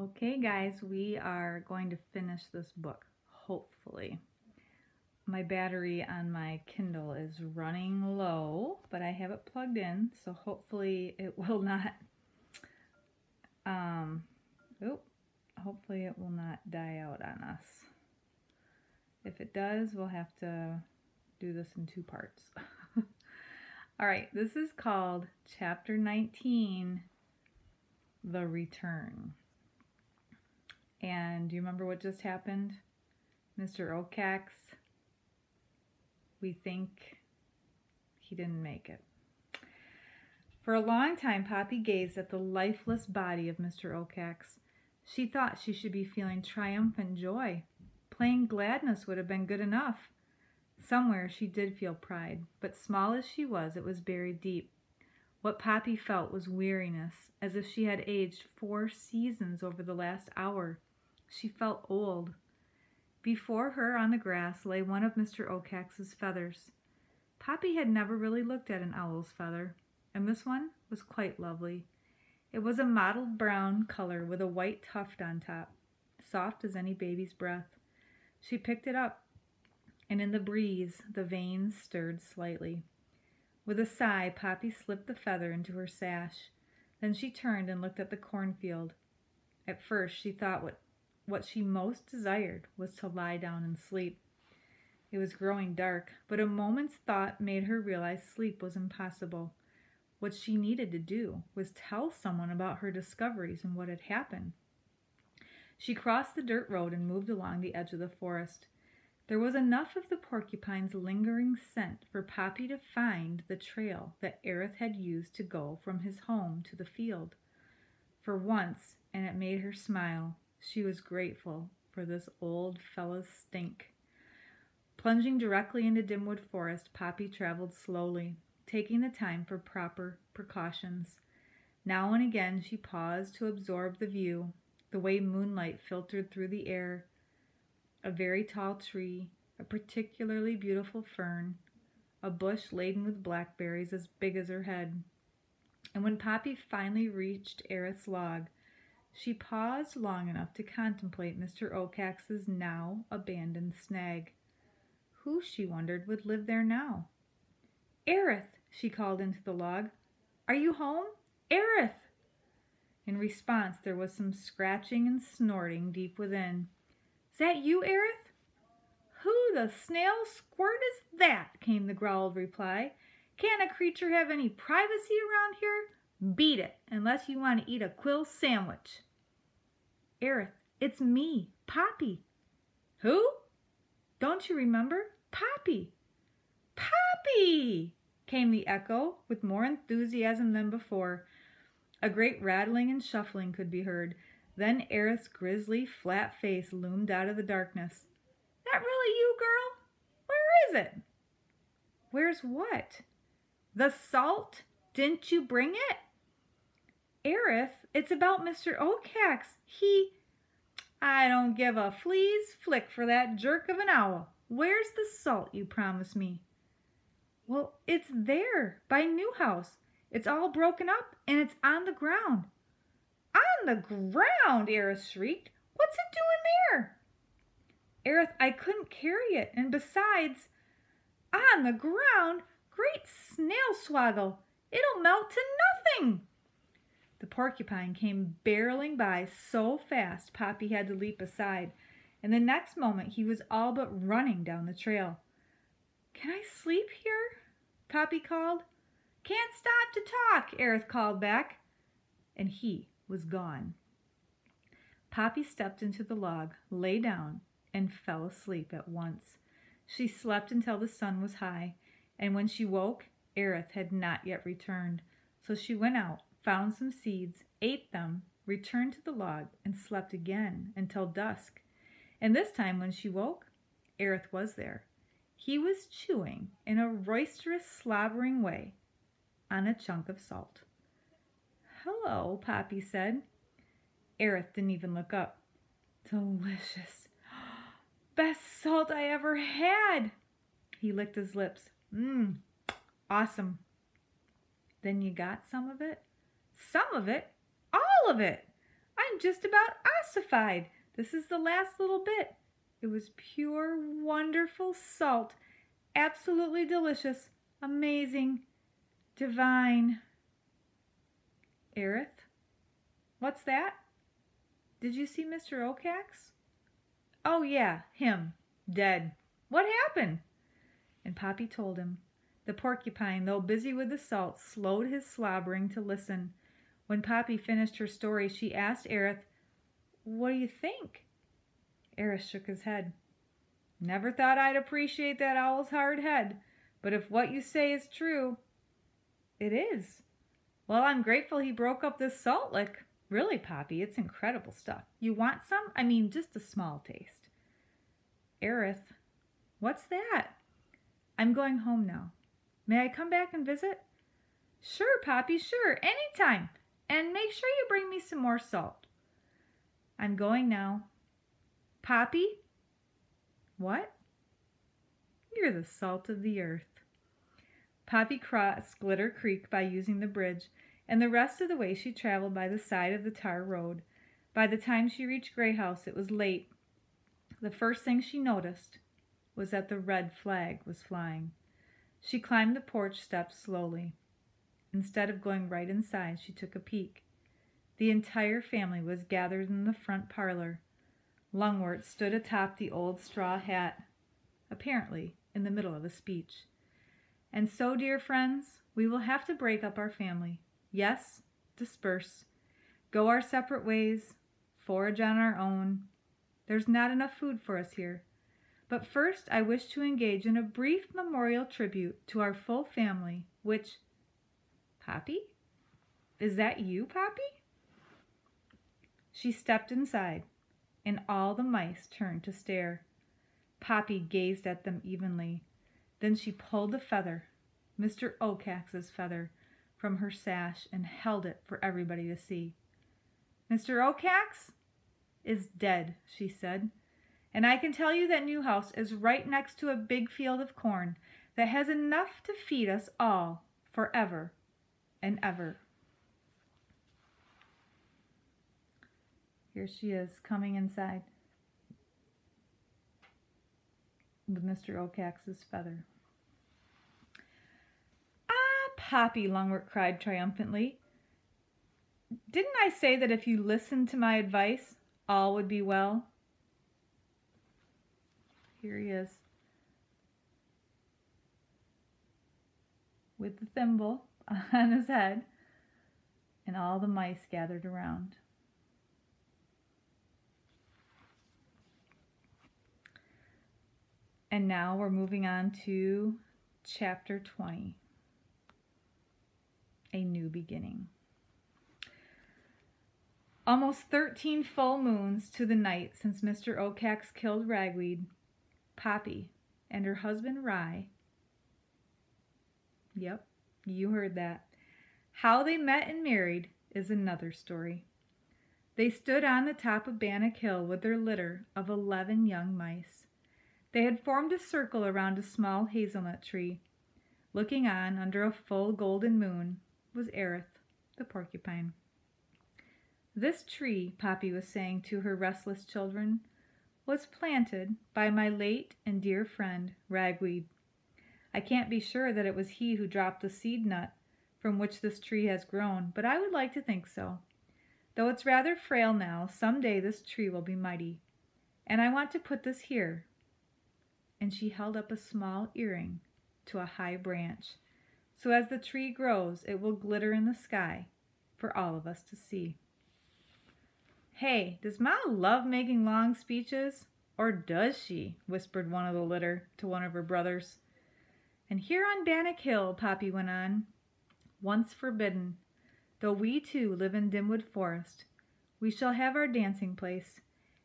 Okay, guys, we are going to finish this book, hopefully. My battery on my Kindle is running low, but I have it plugged in, so hopefully it will not, hopefully it will not die out on us. If it does, we'll have to do this in two parts. All right, this is called Chapter 19, The Return. And do you remember what just happened? Mr. Okax, we think he didn't make it. For a long time, Poppy gazed at the lifeless body of Mr. Okax. She thought she should be feeling triumphant joy. Plain gladness would have been good enough. Somewhere she did feel pride, but small as she was, it was buried deep. What Poppy felt was weariness, as if she had aged 4 seasons over the last hour. She felt old. Before her on the grass lay one of Mr. Okax's feathers. Poppy had never really looked at an owl's feather, and this one was quite lovely. It was a mottled brown color with a white tuft on top, soft as any baby's breath. She picked it up, and in the breeze the veins stirred slightly. With a sigh, Poppy slipped the feather into her sash. Then she turned and looked at the cornfield. At first she thought what she most desired was to lie down and sleep. It was growing dark, but a moment's thought made her realize sleep was impossible. What she needed to do was tell someone about her discoveries and what had happened. She crossed the dirt road and moved along the edge of the forest. There was enough of the porcupine's lingering scent for Poppy to find the trail that Aerith had used to go from his home to the field. For once, and it made her smile, she was grateful for this old fellow's stink. Plunging directly into Dimwood Forest, Poppy traveled slowly, taking the time for proper precautions. Now and again she paused to absorb the view, the way moonlight filtered through the air. A very tall tree, a particularly beautiful fern, a bush laden with blackberries as big as her head. And when Poppy finally reached Aerith's log, she paused long enough to contemplate Mr. Okax's now abandoned snag. Who, she wondered, would live there now? "Aerith," she called into the log. "Are you home? Aerith!" In response, there was some scratching and snorting deep within. "Is that you, Aerith?" "Who the snail squirt is that?" came the growled reply. "Can't a creature have any privacy around here? Beat it, unless you want to eat a quill sandwich." "Aerith, it's me, Poppy." "Who?" "Don't you remember? Poppy." "Poppy!" came the echo with more enthusiasm than before. A great rattling and shuffling could be heard. Then Aerith's grisly, flat face loomed out of the darkness. "That really you, girl? Where is it?" "Where's what?" "The salt. Didn't you bring it?" "Aerith, it's about Mr. Okax. I don't give a flea's flick for that jerk of an owl. Where's the salt you promised me?" "Well, it's there, by Newhouse. It's all broken up, and it's on the ground." "On the ground!" Aerith shrieked. "What's it doing there?" "Aerith, I couldn't carry it, and besides—" "On the ground? Great snail swaggle! It'll melt to nothing!" The porcupine came barreling by so fast Poppy had to leap aside, and the next moment he was all but running down the trail. "Can I sleep here?" Poppy called. "Can't stop to talk," Aerith called back, and he was gone. Poppy stepped into the log, lay down, and fell asleep at once. She slept until the sun was high, and when she woke, Aerith had not yet returned. So she went out, found some seeds, ate them, returned to the log, and slept again until dusk. And this time when she woke, Aerith was there. He was chewing, in a roisterous, slobbering way, on a chunk of salt. "Hello," Poppy said. Aerith didn't even look up. "Delicious. Best salt I ever had." He licked his lips. Awesome." "Then you got some of it?" "Some of it? All of it. I'm just about ossified. This is the last little bit. It was pure, wonderful salt. Absolutely delicious, amazing, divine. Aerith? What's that? Did you see Mr. Ocax? Oh yeah, him. Dead. What happened? And Poppy told him. The porcupine, though busy with the salt, slowed his slobbering to listen. When Poppy finished her story, she asked Aerith, "What do you think?" Aerith shook his head. "Never thought I'd appreciate that owl's hard head, but if what you say is true..." "It is." "Well, I'm grateful he broke up this salt lick. Really, Poppy, it's incredible stuff. You want some? I mean, just a small taste." "Aerith, what's that?" "I'm going home now. May I come back and visit?" "Sure, Poppy, sure, anytime. And make sure you bring me some more salt." "I'm going now." "Poppy?" "What?" "You're the salt of the earth." Poppy crossed Glitter Creek by using the bridge, and the rest of the way she traveled by the side of the tar road. By the time she reached Gray House, it was late. The first thing she noticed was that the red flag was flying. She climbed the porch steps slowly. Instead of going right inside, she took a peek. The entire family was gathered in the front parlor. Lungwort stood atop the old straw hat, apparently in the middle of a speech. "And so, dear friends, we will have to break up our family. Yes, disperse. Go our separate ways, forage on our own. There's not enough food for us here. But first I wish to engage in a brief memorial tribute to our full family, which..." "Poppy? Is that you, Poppy?" She stepped inside, and all the mice turned to stare. Poppy gazed at them evenly. Then she pulled a feather, Mr. Ocax's feather, from her sash and held it for everybody to see. "Mr. Ocax is dead," she said. "And I can tell you that Newhouse is right next to a big field of corn that has enough to feed us all forever and ever." Here she is coming inside with Mr. Ocax's feather. "Ah, Poppy," Lungwort cried triumphantly. "Didn't I say that if you listened to my advice, all would be well?" Here he is with the thimble on his head, and all the mice gathered around. And now we're moving on to chapter 20, A New Beginning. Almost 13 full moons to the night since Mr. Ocax killed Ragweed, Poppy and her husband Rye, yep, you heard that, how they met and married is another story. They stood on the top of Bannock Hill with their litter of 11 young mice. They had formed a circle around a small hazelnut tree. Looking on under a full golden moon was Aerith, the porcupine. "This tree," Poppy was saying to her restless children, "was planted by my late and dear friend Ragweed. I can't be sure that it was he who dropped the seed nut from which this tree has grown, but I would like to think so. Though it's rather frail now, some day this tree will be mighty. And I want to put this here." And she held up a small earring to a high branch. "So as the tree grows, it will glitter in the sky for all of us to see." "Hey, does Ma love making long speeches? Or does she?" whispered one of the litter to one of her brothers. "And here on Bannock Hill," Poppy went on, "once forbidden, though we too live in Dimwood Forest, we shall have our dancing place.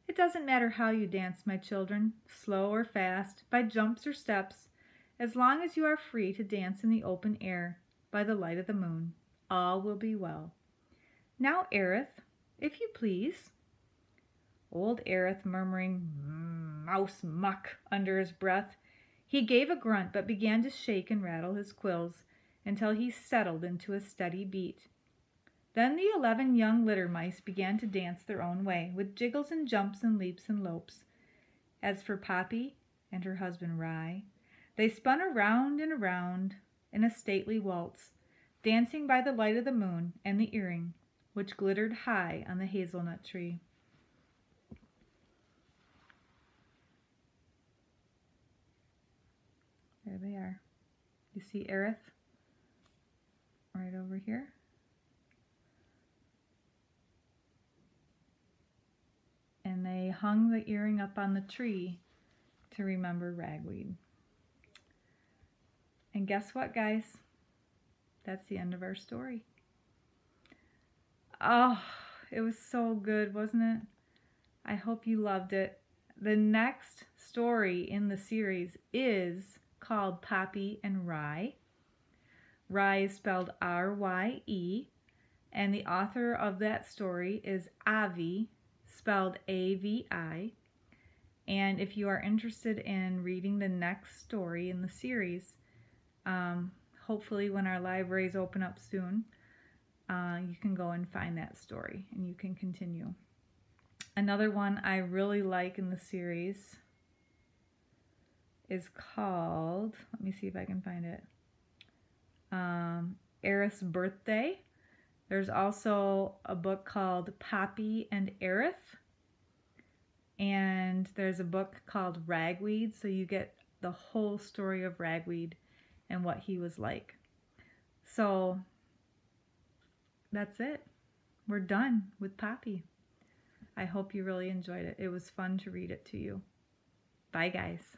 It doesn't matter how you dance, my children, slow or fast, by jumps or steps, as long as you are free to dance in the open air, by the light of the moon, all will be well. Now, Aerith, if you please." Old Aerith murmuring "mouse muck" under his breath, he gave a grunt but began to shake and rattle his quills until he settled into a steady beat. Then the 11 young litter mice began to dance their own way, with jiggles and jumps and leaps and lopes. As for Poppy and her husband Rye, they spun around and around in a stately waltz, dancing by the light of the moon and the earring, which glittered high on the hazelnut tree. There they are. You see Aerith right over here? And they hung the earring up on the tree to remember Ragweed. And guess what, guys? That's the end of our story. Oh, it was so good, wasn't it? I hope you loved it. The next story in the series is called Poppy and Rye. Rye is spelled R-Y-E, and the author of that story is Avi, spelled A-V-I. And if you are interested in reading the next story in the series, hopefully when our libraries open up soon, you can go and find that story and you can continue. Another one I really like in the series is called, let me see if I can find it, Aerith's Birthday. There's also a book called Poppy and Aerith, and there's a book called Ragweed, so you get the whole story of Ragweed and what he was like. So that's it. We're done with Poppy. I hope you really enjoyed it. It was fun to read it to you. Bye, guys.